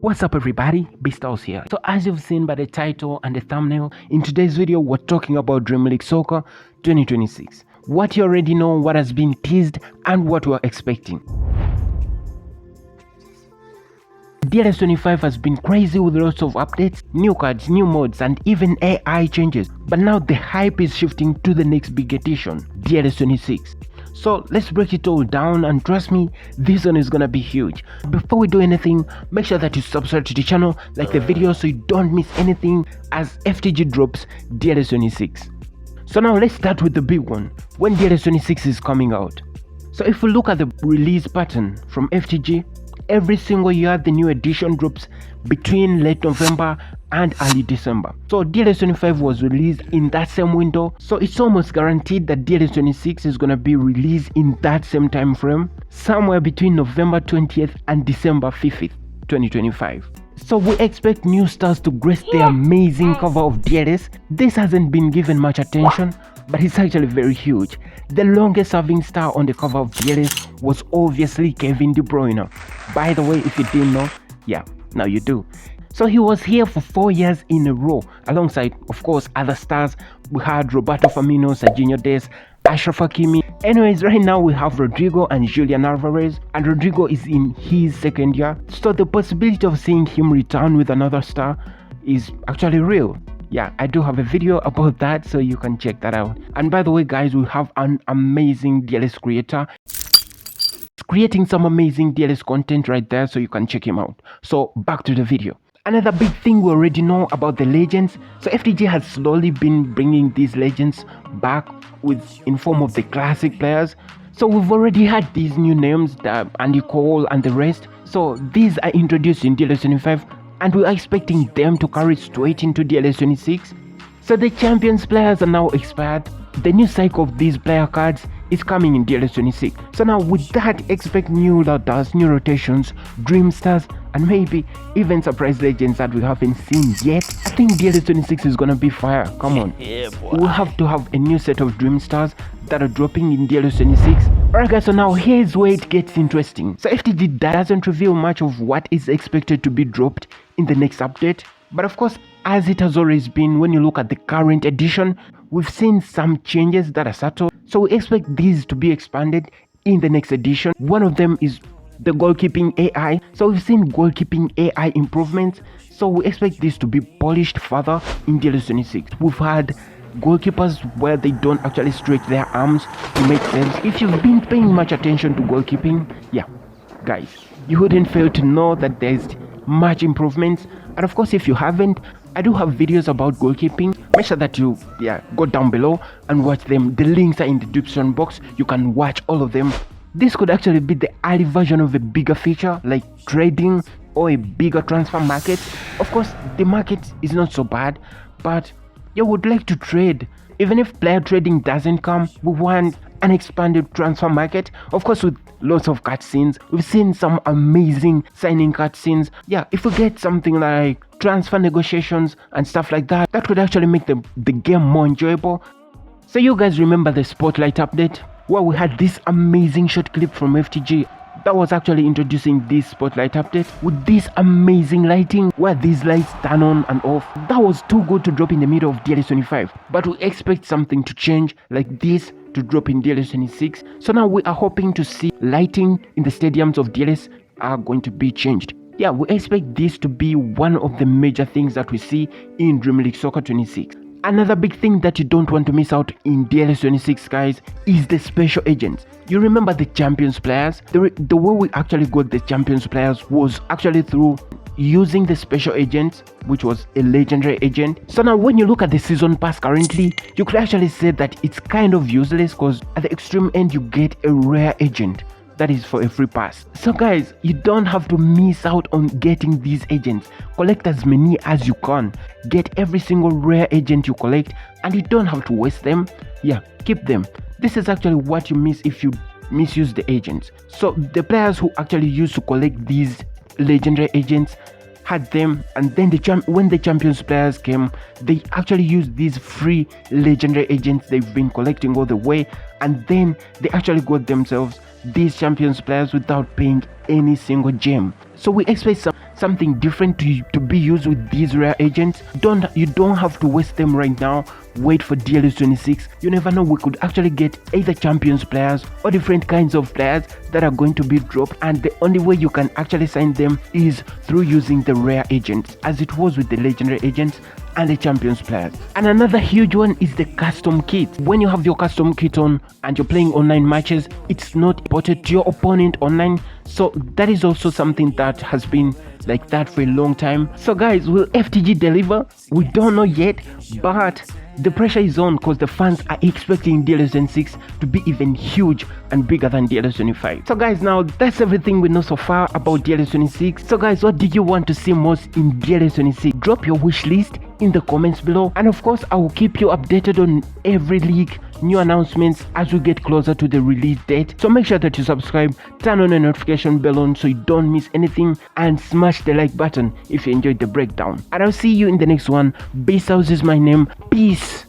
What's up everybody, Beasthouse here. So as you've seen by the title and the thumbnail, in today's video we're talking about Dream League Soccer 2026. What you already know, what has been teased, and what we're expecting. DLS25 has been crazy with lots of updates, new cards, new mods, and even AI changes. But now the hype is shifting to the next big edition, DLS26. So let's break it all down, and trust me, this one is gonna be huge. Before we do anything, make sure that you subscribe to the channel, like the video so you don't miss anything as FTG drops DLS26. So now let's start with the big one, when DLS26 is coming out. So if we look at the release pattern from FTG, every single year the new edition drops between late November and early December. So DLS25 was released in that same window, so it's almost guaranteed that DLS26 is gonna be released in that same time frame, somewhere between November 20th and December 5th, 2025. So we expect new stars to grace the amazing cover of DLS. This hasn't been given much attention, but it's actually very huge. The longest serving star on the cover of DLS was obviously Kevin De Bruyne. By the way, if you didn't know, yeah, now you do. So he was here for 4 years in a row, alongside, of course, other stars. We had Roberto Firmino, Serginho Dest, Achraf Hakimi. Anyways, right now we have Rodrigo and Julian Alvarez, and Rodrigo is in his second year. So the possibility of seeing him return with another star is actually real. Yeah, I do have a video about that, so you can check that out. And by the way guys, we have an amazing DLS creator creating some amazing DLS content right there, so you can check him out. So back to the video. Another big thing we already know about the legends. So FTG has slowly been bringing these legends back in form of the classic players. So we've already had these new names, Andy Cole and the rest. So these are introduced in DLS25, and we're expecting them to carry straight into DLS26. So the champions players are now expired. The new cycle of these player cards is coming in DLS26. So now with that, expect new ladders, new rotations, dream stars, and maybe even surprise legends that we haven't seen yet. I think DLS26 is gonna be fire. Come on. We'll have to have a new set of dream stars that are dropping in DLS26. Alright guys, so now here's where it gets interesting. So FTG doesn't reveal much of what is expected to be dropped in the next update. But of course, as it has always been, when you look at the current edition, we've seen some changes that are subtle. So we expect these to be expanded in the next edition. One of them is the goalkeeping AI. So we've seen goalkeeping AI improvements. So we expect this to be polished further in DLS26. We've had goalkeepers where they don't actually stretch their arms to make sense. If you've been paying much attention to goalkeeping, yeah, guys, you wouldn't fail to know that there's much improvements. And of course, if you haven't, I do have videos about goalkeeping. Make sure that you go down below and watch them. The links are in the description box. You can watch all of them. This could actually be the early version of a bigger feature like trading or a bigger transfer market. Of course, the market is not so bad, but you would like to trade. Even if player trading doesn't come, we want an expanded transfer market, of course, with lots of cutscenes. We've seen some amazing signing cutscenes. Yeah, if we get something like transfer negotiations and stuff like that, that could actually make the game more enjoyable. So you guys remember the Spotlight update, where we had this amazing short clip from FTG that was actually introducing this Spotlight update with this amazing lighting where these lights turn on and off. That was too good to drop in the middle of DLS25, but we expect something to change like this to drop in DLS26. So now we are hoping to see lighting in the stadiums of DLS are going to be changed. Yeah, we expect this to be one of the major things that we see in Dream League Soccer 26. Another big thing that you don't want to miss out in DLS26, guys, is the special agents. You remember the champions players? The way we actually got the champions players was actually through using the special agents, which was a legendary agent. So now when you look at the season pass currently, you could actually say that it's kind of useless, because at the extreme end you get a rare agent that is for a free pass. So guys, you don't have to miss out on getting these agents. Collect as many as you can. Get every single rare agent you collect, and you don't have to waste them. Yeah, keep them. This is actually what you miss if you misuse the agents. So the players who actually used to collect these legendary agents had them, and then when the champions players came, they actually used these free legendary agents they've been collecting all the way, and then they actually got themselves these champions players without paying any single gem. So we expect something different to be used with these rare agents, you don't have to waste them right now. Wait for DLS26. You never know, we could actually get either champions players or different kinds of players that are going to be dropped, and the only way you can actually sign them is through using the rare agents, as it was with the legendary agents and the champions players. And another huge one is the custom kit. When you have your custom kit on and you're playing online matches, it's not imported to your opponent online, so that is also something that has been like that for a long time. So guys, will FTG deliver? We don't know yet, but the pressure is on because the fans are expecting DLS26 to be even huge and bigger than DLS25. So guys, now that's everything we know so far about DLS26. So guys, what did you want to see most in DLS26? Drop your wish list in the comments below, and of course I will keep you updated on every leak, new announcements as we get closer to the release date. So make sure that you subscribe, turn on the notification bell on so you don't miss anything, and smash the like button if you enjoyed the breakdown. And I'll see you in the next one. Bezos is my name. Peace.